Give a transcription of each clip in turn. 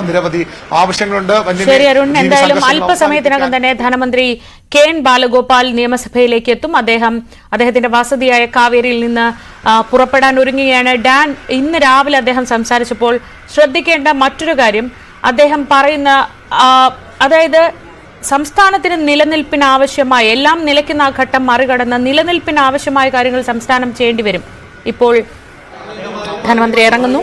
നിരവധി ആവശ്യങ്ങളുണ്ട്. ശരി അരുൺ, എന്തായാലും അല്പസമയത്തിനകം തന്നെ ധനമന്ത്രി കെ.എൻ. ബാലഗോപാൽ നിയമസഭയിലേക്ക് എത്തും. അദ്ദേഹത്തിന്റെ വസതിയായ കാവേരിയിൽ നിന്ന് പുറപ്പെടാൻ ഒരുങ്ങുകയാണ്. ഡാൻ ഇന്ന് രാവിലെ അദ്ദേഹം സംസാരിച്ചപ്പോൾ ശ്രദ്ധിക്കേണ്ട മറ്റൊരു കാര്യം, അദ്ദേഹം പറയുന്ന അതായത് സംസ്ഥാനത്തിന് നിലനിൽപ്പിന് ആവശ്യമായ എല്ലാം നിലയ്ക്കുന്ന ആ ഘട്ടം മറികടന്ന് നിലനിൽപ്പിന് ആവശ്യമായ കാര്യങ്ങൾ സംസ്ഥാനം ചെയ്യേണ്ടി വരും. ഇപ്പോൾ ധനമന്ത്രി ഇറങ്ങുന്നു.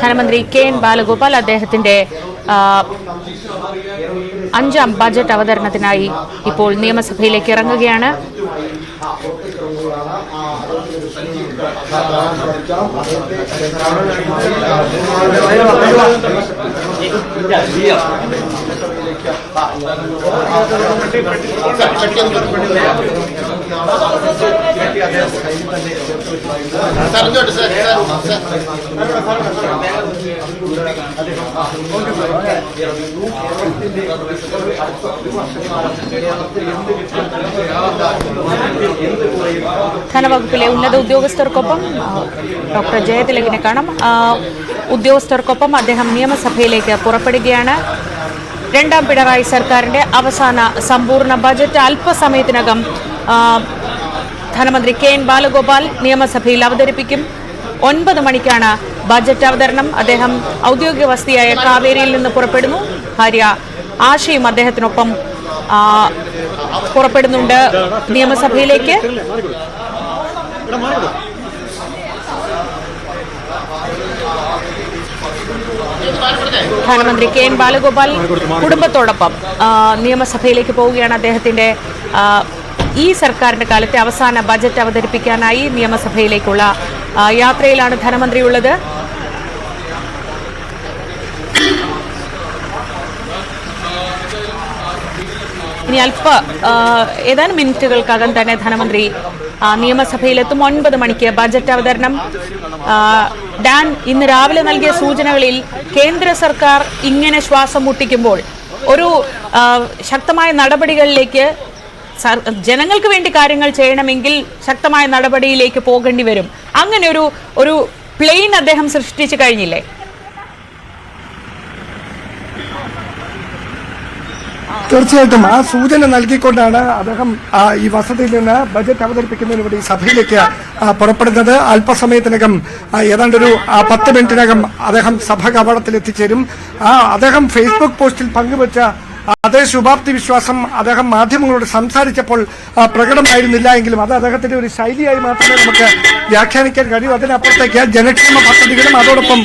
ധനമന്ത്രി കെ.എൻ. ബാലഗോപാൽ അദ്ദേഹത്തിന്റെ 5ാം ബജറ്റ് അവതരണത്തിനായി ഇപ്പോൾ നിയമസഭയിലേക്ക് ഇറങ്ങുകയാണ്. ധനവകുപ്പിലെ ഉന്നത ഉദ്യോഗസ്ഥർക്കൊപ്പം ഡോക്ടർ ജയതിലകിനെ കാണാം. ഉദ്യോഗസ്ഥർക്കൊപ്പം അദ്ദേഹം നിയമസഭയിലേക്ക് പുറപ്പെടുകയാണ്. 2ാം പിണറായി സർക്കാരിന്റെ അവസാന സമ്പൂർണ്ണ ബജറ്റ് അല്പസമയത്തിനകം ധനമന്ത്രി കെ.എൻ. ബാലഗോപാൽ നിയമസഭയിൽ അവതരിപ്പിക്കും. 9 മണിക്കാണ് ബജറ്റ് അവതരണം. അദ്ദേഹം ഔദ്യോഗിക വസതിയായ കാവേരിയിൽ നിന്ന് പുറപ്പെടുന്നു. ഭാര്യ ആശയും അദ്ദേഹത്തിനൊപ്പം പുറപ്പെടുന്നുണ്ട് നിയമസഭയിലേക്ക്. ധനമന്ത്രി കെ.എൻ. ബാലഗോപാൽ കുടുംബത്തോടൊപ്പം നിയമസഭയിലേക്ക് പോവുകയാണ്. അദ്ദേഹത്തിന്റെ ഈ സർക്കാരിന്റെ കാലത്തെ അവസാന ബജറ്റ് അവതരിപ്പിക്കാനായി നിയമസഭയിലേക്കുള്ള യാത്രയിലാണ് ധനമന്ത്രി ഉള്ളത്. ഇനി ഏതാനും മിനിറ്റുകൾക്കകം തന്നെ ധനമന്ത്രി നിയമസഭയിലെത്തും. 9 മണിക്ക് ബജറ്റ് അവതരണം. ഡാൻ ഇന്ന് രാവിലെ നൽകിയ സൂചനകളിൽ കേന്ദ്ര സർക്കാർ ഇങ്ങനെ ശ്വാസം മുട്ടിക്കുമ്പോൾ ഒരു ശക്തമായ നടപടികളിലേക്ക് ജനങ്ങൾക്ക് വേണ്ടി കാര്യങ്ങൾ ചെയ്യണമെങ്കിൽ ശക്തമായ നടപടിയിലേക്ക് പോകേണ്ടി വരും. അങ്ങനെ ഒരു പ്ലെയിൻ അദ്ദേഹം സൃഷ്ടിച്ചു കഴിഞ്ഞില്ലേ? തീർച്ചയായിട്ടും ആ സൂചന നൽകിക്കൊണ്ടാണ് അദ്ദേഹം ഈ വസതിയിൽ നിന്ന് ബജറ്റ് അവതരിപ്പിക്കുന്നതിന് വേണ്ടി സഭയിലേക്ക് പുറപ്പെടുന്നത്. അല്പസമയത്തിനകം ഏതാണ്ടൊരു 10 മിനിറ്റിനകം അദ്ദേഹം സഭ കവാടത്തിൽ എത്തിച്ചേരും. അദ്ദേഹം ഫേസ്ബുക്ക് പോസ്റ്റിൽ പങ്കുവച്ച അതേ ശുഭാപ്തി വിശ്വാസം അദ്ദേഹം മാധ്യമങ്ങളോട് സംസാരിച്ചപ്പോൾ പ്രകടമായിരുന്നില്ല എങ്കിലും അത് അദ്ദേഹത്തിന്റെ ഒരു ശൈലിയായി മാത്രമേ നമുക്ക് വ്യാഖ്യാനിക്കാൻ കഴിയൂ. അതിനപ്പുറത്തേക്ക് ജനക്ഷേമ പദ്ധതികളും അതോടൊപ്പം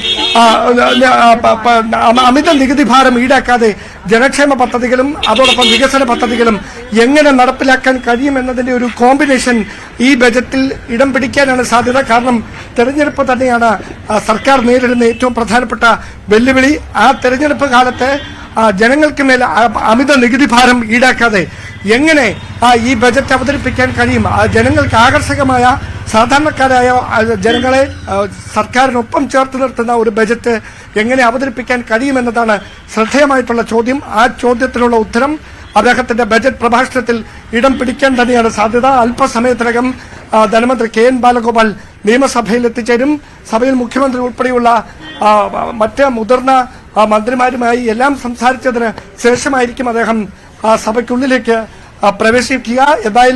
അമിത നികുതി ഭാരം ഈടാക്കാതെ ജനക്ഷേമ പദ്ധതികളും അതോടൊപ്പം വികസന പദ്ധതികളും എങ്ങനെ നടപ്പിലാക്കാൻ കഴിയുമെന്നതിന്റെ ഒരു കോമ്പിനേഷൻ ഈ ബജറ്റിൽ ഇടം പിടിക്കാനാണ് സാധ്യത. കാരണം തെരഞ്ഞെടുപ്പ് തന്നെയാണ് സർക്കാർ നേരിടുന്ന ഏറ്റവും പ്രധാനപ്പെട്ട വെല്ലുവിളി. ആ തെരഞ്ഞെടുപ്പ് കാലത്ത് ജനങ്ങൾക്ക് മേൽ അമിത നികുതി ഭാരം ഈടാക്കാതെ എങ്ങനെ ഈ ബജറ്റ് അവതരിപ്പിക്കാൻ കഴിയും, ജനങ്ങൾക്ക് ആകർഷകമായ സാധാരണക്കാരായ ജനങ്ങളെ സർക്കാരിനൊപ്പം ചേർത്ത് നിർത്തുന്ന ഒരു ബജറ്റ് എങ്ങനെ അവതരിപ്പിക്കാൻ കഴിയുമെന്നതാണ് ശ്രദ്ധേയമായിട്ടുള്ള ചോദ്യം. ആ ചോദ്യത്തിനുള്ള ഉത്തരം അദ്ദേഹത്തിന്റെ ബജറ്റ് പ്രഭാഷണത്തിൽ ഇടം പിടിക്കാൻ തന്നെയാണ് സാധ്യത. അല്പസമയത്തിനകം ധനമന്ത്രി കെ.എൻ. ബാലഗോപാൽ നിയമസഭയിൽ എത്തിച്ചേരും. സഭയിൽ മുഖ്യമന്ത്രി ഉൾപ്പെടെയുള്ള മറ്റ് മുതിർന്ന മന്ത്രിമാരുമായി എല്ലാം സംസാരിച്ചതിന് ശേഷമായിരിക്കും അദ്ദേഹം സഭയ്ക്കുള്ളിലേക്ക് പ്രവേശിക്കുക. എന്തായാലും